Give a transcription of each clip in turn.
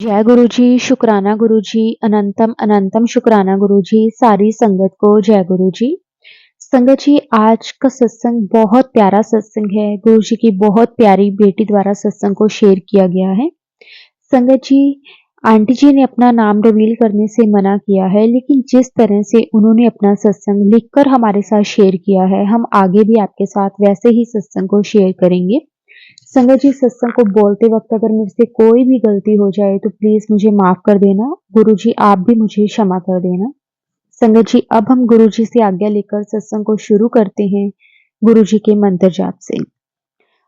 जय गुरु जी, शुक्राना गुरु जी, अनंतम अनंतम शुक्राना गुरु जी, सारी संगत को जय गुरु जी। संगत जी, आज का सत्संग बहुत प्यारा सत्संग है। गुरु जी की बहुत प्यारी बेटी द्वारा सत्संग को शेयर किया गया है। संगत जी, आंटी जी ने अपना नाम रिवील करने से मना किया है, लेकिन जिस तरह से उन्होंने अपना सत्संग लिखकर हमारे साथ शेयर किया है, हम आगे भी आपके साथ वैसे ही सत्संग को शेयर करेंगे। संगत जी, सत्संग को बोलते वक्त अगर मुझसे कोई भी गलती हो जाए तो प्लीज मुझे माफ कर देना। गुरु जी, आप भी मुझे क्षमा कर देना। संगत जी, अब हम गुरु जी से आज्ञा लेकर सत्संग को शुरू करते हैं गुरु जी के मंत्र जाप से।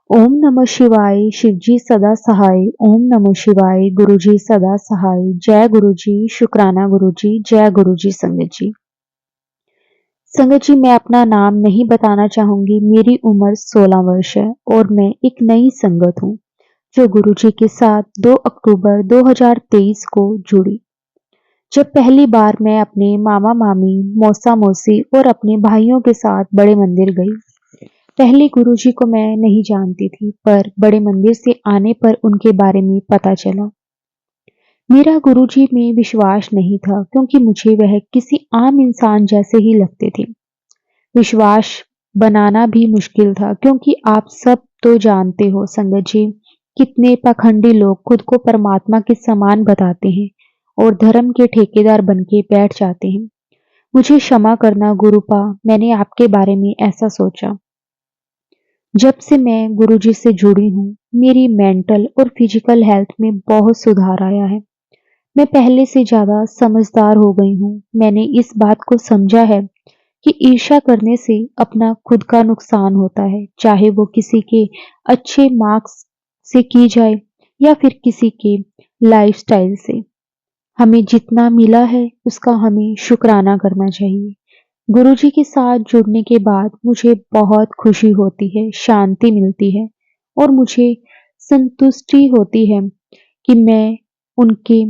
ओम नमः शिवाय, शिव जी सदा सहाय। ओम नमः शिवाय, गुरु जी सदा सहाय। जय गुरु जी, शुक्राना गुरु जी, जय गुरु जी। संगत जी, संगत जी, मैं अपना नाम नहीं बताना चाहूंगी। मेरी उम्र 16 वर्ष है और मैं एक नई संगत हूँ जो गुरुजी के साथ 2 अक्टूबर 2023 को जुड़ी। जब पहली बार मैं अपने मामा मामी, मौसा मौसी और अपने भाइयों के साथ बड़े मंदिर गई। पहले गुरुजी को मैं नहीं जानती थी, पर बड़े मंदिर से आने पर उनके बारे में पता चला। मेरा गुरुजी में विश्वास नहीं था, क्योंकि मुझे वह किसी आम इंसान जैसे ही लगते थे। विश्वास बनाना भी मुश्किल था, क्योंकि आप सब तो जानते हो संगत जी, कितने पाखंडी लोग खुद को परमात्मा के समान बताते हैं और धर्म के ठेकेदार बन के बैठ जाते हैं। मुझे क्षमा करना गुरुपा, मैंने आपके बारे में ऐसा सोचा। जब से मैं गुरुजी से जुड़ी हूँ, मेरी मेंटल और फिजिकल हेल्थ में बहुत सुधार आया है। मैं पहले से ज्यादा समझदार हो गई हूँ। मैंने इस बात को समझा है कि ईर्ष्या करने से अपना खुद का नुकसान होता है, चाहे वो किसी के अच्छे मार्क्स से की जाए या फिर किसी के लाइफस्टाइल से। हमें जितना मिला है उसका हमें शुक्राना करना चाहिए। गुरुजी के साथ जुड़ने के बाद मुझे बहुत खुशी होती है, शांति मिलती है और मुझे संतुष्टि होती है कि मैं उनके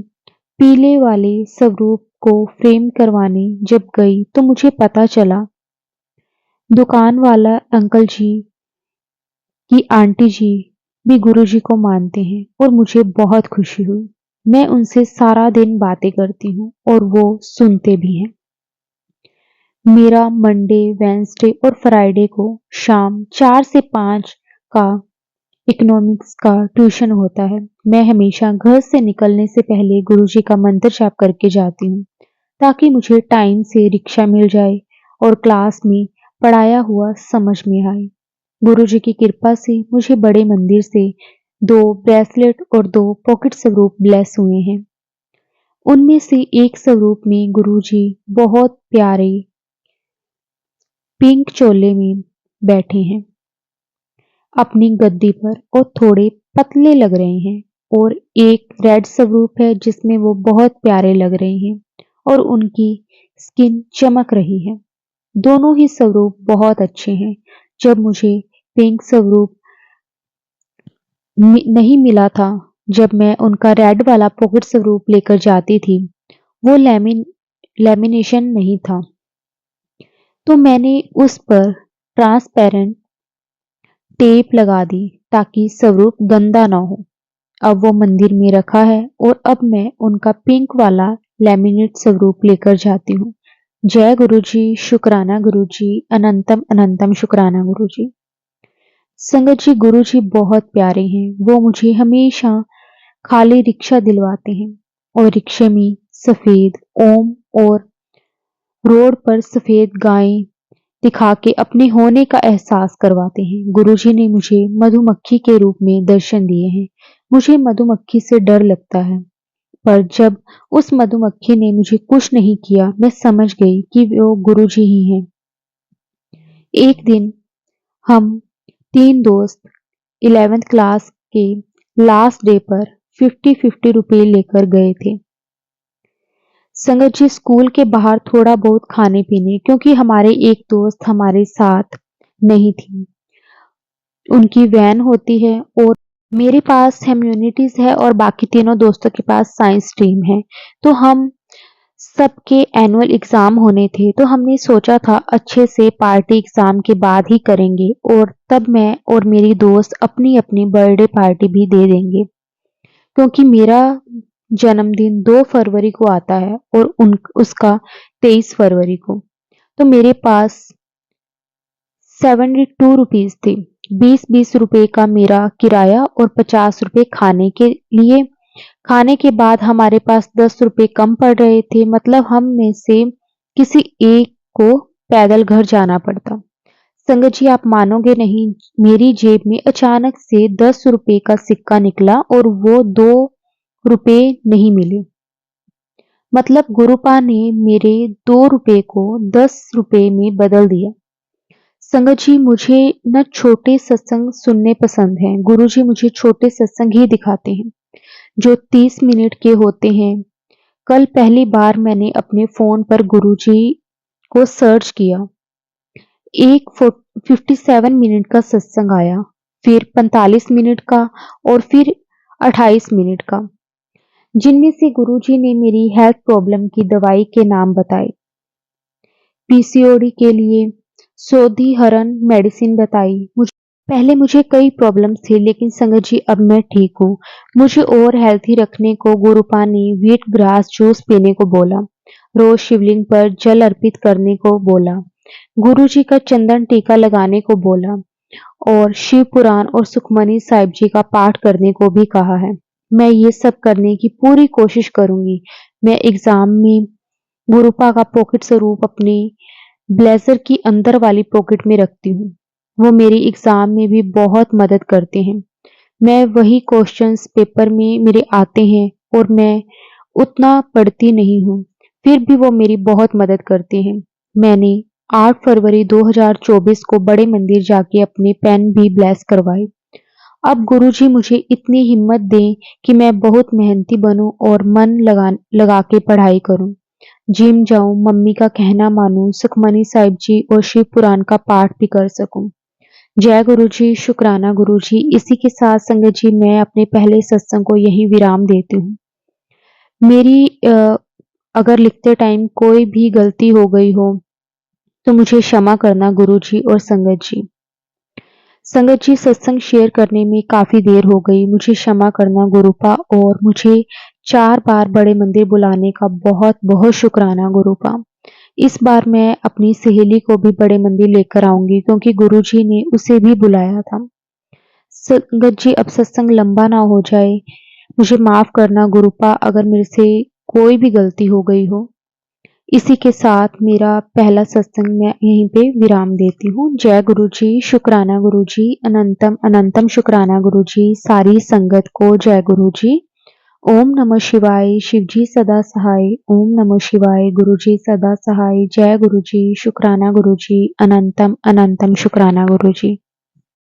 पीले वाले स्वरूप को फ्रेम करवाने जब गई तो मुझे पता चला दुकान वाला अंकल जी की आंटी जी भी गुरुजी को मानते हैं और मुझे बहुत खुशी हुई। मैं उनसे सारा दिन बातें करती हूँ और वो सुनते भी हैं। मेरा मंडे, वेंसडे और फ्राइडे को शाम 4 से 5 का इकोनॉमिक्स का ट्यूशन होता है। मैं हमेशा घर से निकलने से पहले गुरुजी का मंत्र जाप करके जाती हूँ, ताकि मुझे टाइम से रिक्शा मिल जाए और क्लास में पढ़ाया हुआ समझ में आए। गुरुजी की कृपा से मुझे बड़े मंदिर से 2 ब्रेसलेट और 2 पॉकेट स्वरूप ब्लेस हुए हैं। उनमें से एक स्वरूप में गुरुजी बहुत प्यारे पिंक चोले में बैठे हैं अपनी गद्दी पर और थोड़े पतले लग रहे हैं, और एक रेड स्वरूप है जिसमें वो बहुत प्यारे लग रहे हैं और उनकी स्किन चमक रही है। दोनों ही स्वरूप बहुत अच्छे हैं। जब मुझे पिंक स्वरूप नहीं मिला था, जब मैं उनका रेड वाला पॉकेट स्वरूप लेकर जाती थी, वो लेमिनेशन नहीं था, तो मैंने उस पर ट्रांसपेरेंट टेप लगा दी ताकि स्वरूप गंदा ना हो। अब वो मंदिर में रखा है और अब मैं उनका पिंक वाला लेमिनेट स्वरूप लेकर जाती हूँ। जय गुरु जी, शुक्राना गुरु जी, अनंतम अनंतम शुक्राना गुरु जी। संगत जी, गुरु जी बहुत प्यारे हैं। वो मुझे हमेशा खाली रिक्शा दिलवाते हैं और रिक्शे में सफेद ओम और रोड पर सफेद गायें दिखा के अपने होने का एहसास करवाते हैं। गुरुजी ने मुझे मधुमक्खी के रूप में दर्शन दिए हैं। मुझे मधुमक्खी से डर लगता है, पर जब उस मधुमक्खी ने मुझे कुछ नहीं किया, मैं समझ गई कि वो गुरुजी ही हैं। एक दिन हम 3 दोस्त 11th क्लास के लास्ट डे पर 50-50 रुपए लेकर गए थे संगत जी, स्कूल के बाहर थोड़ा बहुत खाने पीने, क्योंकि हमारे एक दोस्त हमारे साथ नहीं थी। उनकी वैन होती है और मेरे पास ह्यूमैनिटीज है और बाकी तीनों दोस्तों के पास साइंस स्ट्रीम है। तो हम सबके एनुअल एग्जाम होने थे, तो हमने सोचा था अच्छे से पार्टी एग्जाम के बाद ही करेंगे और तब मैं और मेरी दोस्त अपनी अपनी बर्थडे पार्टी भी दे देंगे, क्योंकि मेरा जन्मदिन 2 फरवरी को आता है और उसका 23 फरवरी को। तो मेरे पास 72 रुपीस थे। 20-20 रुपए का मेरा किराया और 50 रुपए खाने के लिए। खाने के बाद हमारे पास 10 रुपए कम पड़ रहे थे, मतलब हम में से किसी एक को पैदल घर जाना पड़ता। संगत जी, आप मानोगे नहीं, मेरी जेब में अचानक से 10 रुपए का सिक्का निकला और वो 2 रुपए नहीं मिले। मतलब गुरुपा ने मेरे 2 रुपए को 10 रुपए में बदल दिया। संगत जी, मुझे न छोटे सत्संग सुनने पसंद हैं। गुरुजी मुझे छोटे सत्संग ही दिखाते हैं जो 30 मिनट के होते हैं। कल पहली बार मैंने अपने फोन पर गुरुजी को सर्च किया। एक 57 मिनट का सत्संग आया, फिर 45 मिनट का और फिर 28 मिनट का, जिनमें से गुरुजी ने मेरी हेल्थ प्रॉब्लम की दवाई के नाम बताए। पीसीओडी के लिए सोधी हरण मेडिसिन बताई। पहले मुझे कई प्रॉब्लम्स थी, लेकिन संगत जी अब मैं ठीक हूँ। मुझे और हेल्थी रखने को गुरुपा ने व्हीट ग्रास जूस पीने को बोला, रोज शिवलिंग पर जल अर्पित करने को बोला, गुरुजी का चंदन टीका लगाने को बोला और शिव पुराण और सुखमनी साहिब जी का पाठ करने को भी कहा है। मैं ये सब करने की पूरी कोशिश करूंगी। मैं एग्जाम में गुरुपा का पॉकेट स्वरूप अपने ब्लेजर की अंदर वाली पॉकेट में रखती हूँ। वो मेरी एग्जाम में भी बहुत मदद करते हैं। मैं वही क्वेश्चंस पेपर में मेरे आते हैं और मैं उतना पढ़ती नहीं हूँ, फिर भी वो मेरी बहुत मदद करते हैं। मैंने 8 फरवरी 2024 को बड़े मंदिर जाके अपने पेन भी ब्लेस करवाए। अब गुरुजी मुझे इतनी हिम्मत दें कि मैं बहुत मेहनती बनूं और मन लगा के पढ़ाई करूं। जिम जाऊं, मम्मी का कहना मानूं, सुखमनी साहिब जी और शिव पुराण का पाठ भी कर सकूं। जय गुरुजी, शुक्राना गुरुजी। इसी के साथ संगत जी मैं अपने पहले सत्संग को यही विराम देती हूँ। मेरी अगर लिखते टाइम कोई भी गलती हो गई हो तो मुझे क्षमा करना गुरुजी और संगत जी। संगत जी, सत्संग शेयर करने में काफी देर हो गई, मुझे क्षमा करना गुरुपा, और मुझे 4 बार बड़े मंदिर बुलाने का बहुत बहुत शुक्राना गुरुपा। इस बार मैं अपनी सहेली को भी बड़े मंदिर लेकर आऊंगी, क्योंकि गुरुजी ने उसे भी बुलाया था। संगत जी, अब सत्संग लंबा ना हो जाए, मुझे माफ करना गुरुपा अगर मेरे से कोई भी गलती हो गई हो। इसी के साथ मेरा पहला सत्संग मैं यहीं पे विराम देती हूँ। जय गुरुजी, शुक्राना गुरुजी, अनंतम अनंतम शुक्राना गुरुजी, सारी संगत को जय गुरुजी। ओम नमः शिवाय, शिवजी सदा सहाय। ओम नमः शिवाय, गुरुजी सदा सहाय। जय गुरुजी, शुक्राना गुरुजी, अनंतम अनंतम शुक्राना गुरुजी।